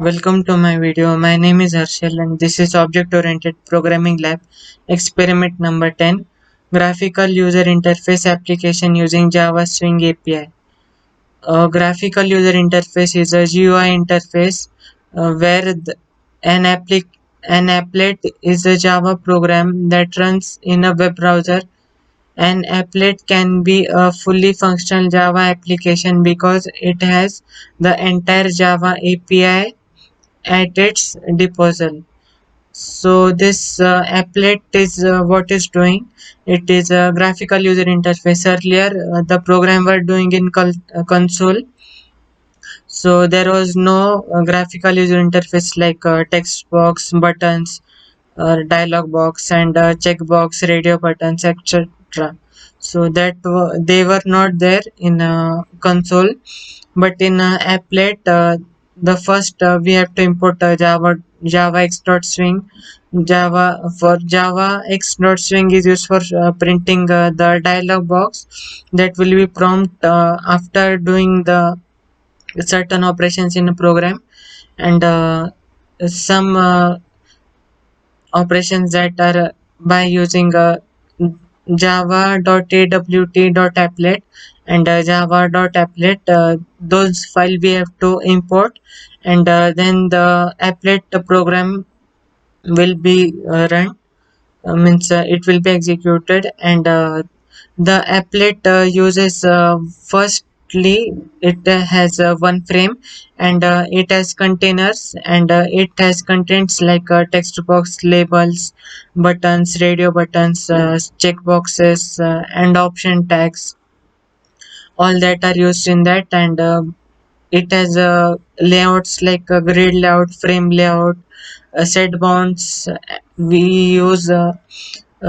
Welcome to my video. My name is Harshal and this is Object Oriented Programming Lab experiment number 10, Graphical User Interface Application using Java Swing API. A graphical user interface is a GUI interface where an applet is a Java program that runs in a web browser. An applet can be a fully functional Java application because it has the entire Java API at its disposal. So this applet is what is doing. It is a graphical user interface. Earlier, the program were doing in console. So there was no graphical user interface like text box, buttons, dialog box, and checkbox, radio buttons, etc. So they were not there in console, but in applet, the first we have to import Java X dot swing. Java X dot swing is used for printing the dialog box that will be prompt after doing the certain operations in a program, and some operations that are by using java.awt.applet and java.applet. Those file we have to import, and then the applet program will be run, means it will be executed, and the applet uses firstly it has one frame, and it has containers, and it has contents like text box, labels, buttons, radio buttons, checkboxes, and option tags. All that are used in that, and it has layouts like grid layout, frame layout, set bounds. We use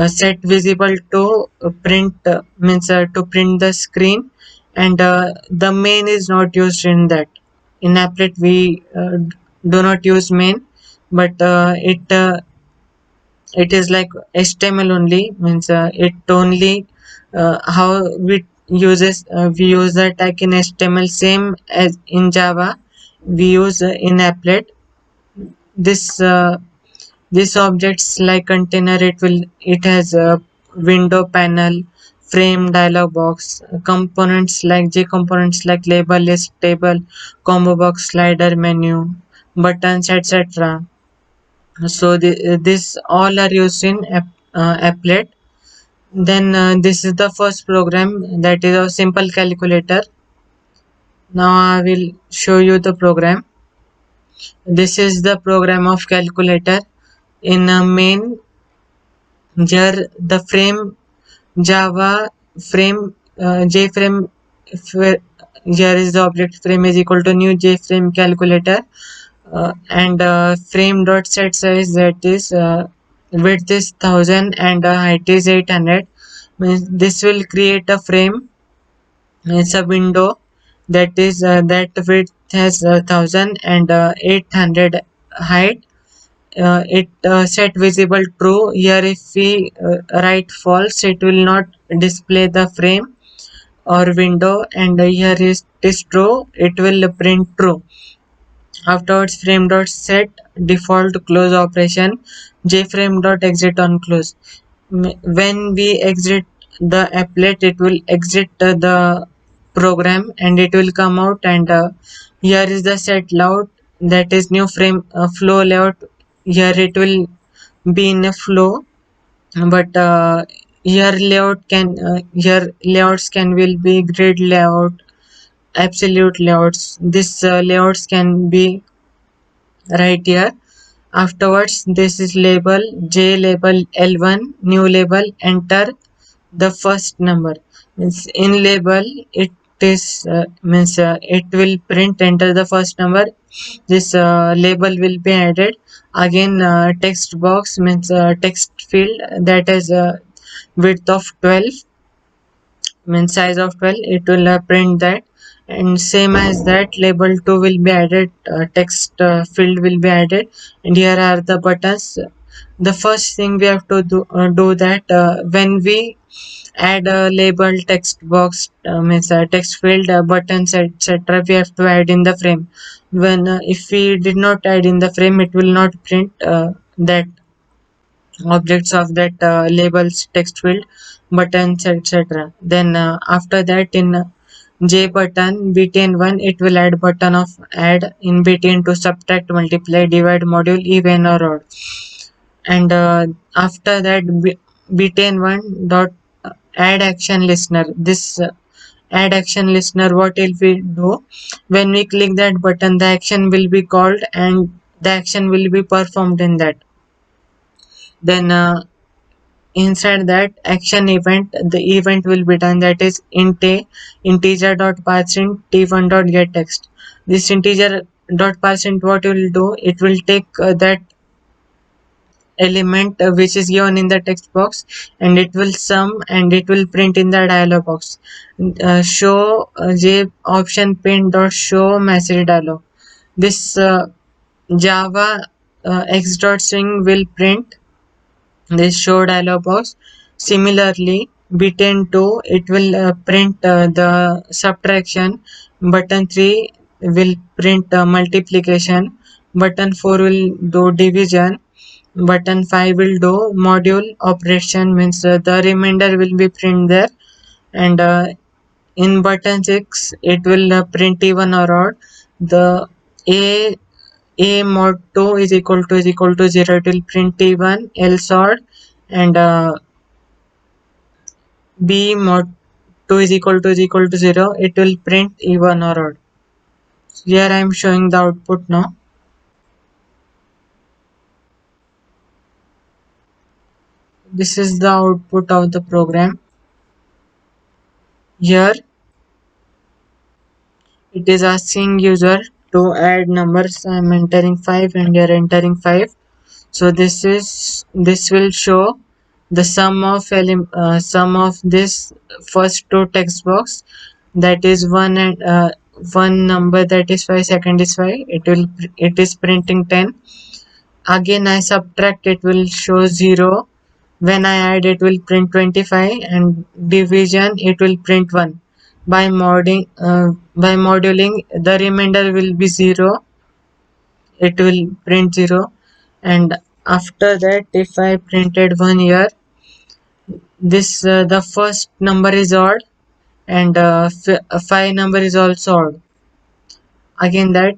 set visible to print, means to print the screen, and the main is not used in that. In applet we do not use main, but it is like HTML only, means it only how we use the tag in HTML same as in Java. We use in applet this this objects like container. It has a window, panel, frame, dialog box, components like J components like label, list, table, combo box, slider, menu, buttons, etc. So this all are used in applet. Then this is the first program, that is a simple calculator. Now I will show you the program. This is the program of calculator. In main, here the frame Java frame, JFrame. Here is the object frame is equal to new JFrame calculator, and frame dot set size, that is width is 1000 and height is 800. Means this will create a frame. It's a window that is that width has 1000 and 800 height. It set visible true. Here if we write false, it will not display the frame or window, and here is true, it will print true. Afterwards, frame dot set default close operation, jframe dot exit on close. When we exit the applet, it will exit the program and it will come out, and here is the set layout, that is new frame flow layout. Here it will be in a flow, but here layouts can will be grid layout, absolute layouts. This layouts can be right here. Afterwards, this is label, j label L1, new label, enter the first number. Means in label it is means it will print enter the first number. This label will be added. Again, text box, means text field, that is width of 12, means size of 12, it will print that. And same as that, label 2 will be added, text field will be added, and here are the buttons. The first thing we have to do that when we add a label, text box, means text field, buttons, etc. We have to add in the frame. When if we did not add in the frame, it will not print that objects of that labels, text field, buttons, etc. Then after that, in J button btn 1, it will add button of add in between to subtract, multiply, divide, module, even or odd. And after that, btn 1 dot add action listener. This add action listener, what will we do? When we click that button, the action will be called and the action will be performed in that. Then inside that action event, the event will be done, that is int a integer dot parseInt t1 dot get text. This integer dot parseInt, what will do, it will take that element which is given in the text box, and it will sum and it will print in the dialog box. Show j option pin dot show message dialog. This java x dot string will print this show dialog box. Similarly, button 2, it will print the subtraction. Button 3 will print multiplication. Button 4 will do division. Button 5 will do module operation, means the remainder will be print there. And in button 6, it will print even or odd. The a mod 2 is equal to 0, it will print even, else odd. And b mod 2 is equal to 0, it will print even or odd. Here I am showing the output now. This is the output of the program. Here it is asking user to add numbers. I am entering 5 and you are entering 5. So this will show the sum of this first two text box, that is one, and one number, that is 5, second is 5. It is printing 10. Again I subtract, it will show 0. When I add, it will print 25, and division, it will print 1. By moduling, the remainder will be 0, it will print 0. And after that, if I printed 1 here, this the first number is odd, and 5 number is also odd. Again that,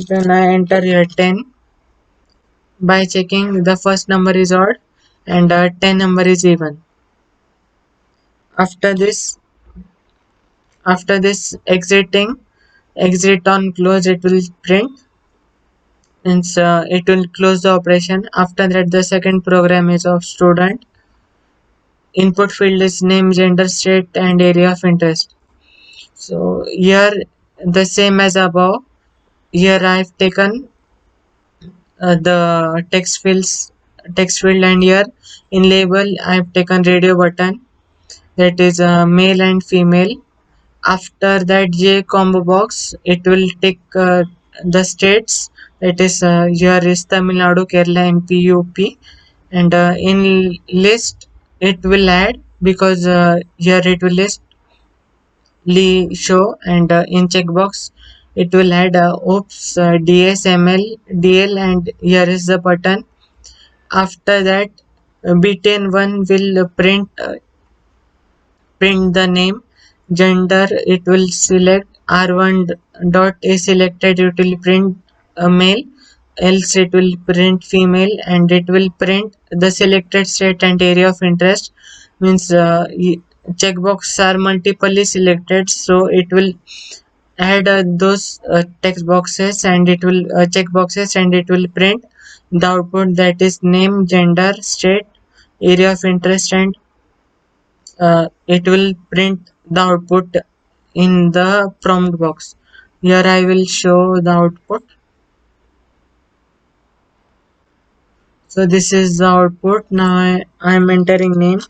when I enter here 10, by checking, the first number is odd and 10 number is even. After this, exit on close, it will print, and it will close the operation. After that, the second program is of student. Input field is name, gender, state, and area of interest. So here, the same as above. Here I've taken the text field, and here in label I've taken radio button, that is male and female. After that, j combo box, it will take the states, that is here is Tamil Nadu, Kerala, MP, UP. And in list, it will add, because here it will list show. And in checkbox, it will add oops, dsml, dl, and here is the button. After that, btn 1 will print the name, gender, it will select r1 dot a selected, it will print a male, else it will print female. And it will print the selected state and area of interest, means checkboxes are multiply selected, so it will add those text boxes, and it will check boxes, and it will print the output, that is name, gender, state, area of interest. And it will print the output in the prompt box. Here I will show the output. So this is the output. Now I am entering name,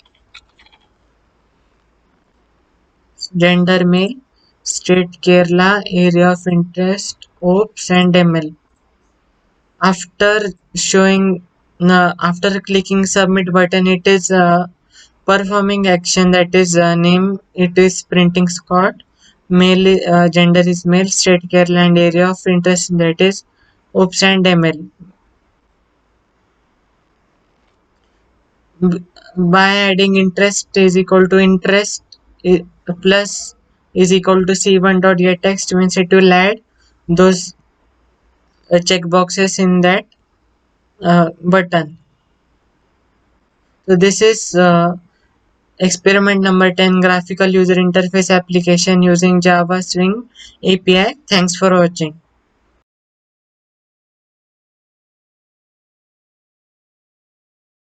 gender male, state Kerala, area of interest oops, and ml. After showing, after clicking submit button, it is performing action, that is name, it is printing Scott. Male, gender is male. State Kerala and area of interest, that is oops and ml. B- by adding interest is equal to interest plus is equal to c1 dot get text, means it will add those check boxes in that button. So this is experiment number 10, graphical user interface application using Java Swing API. Thanks for watching.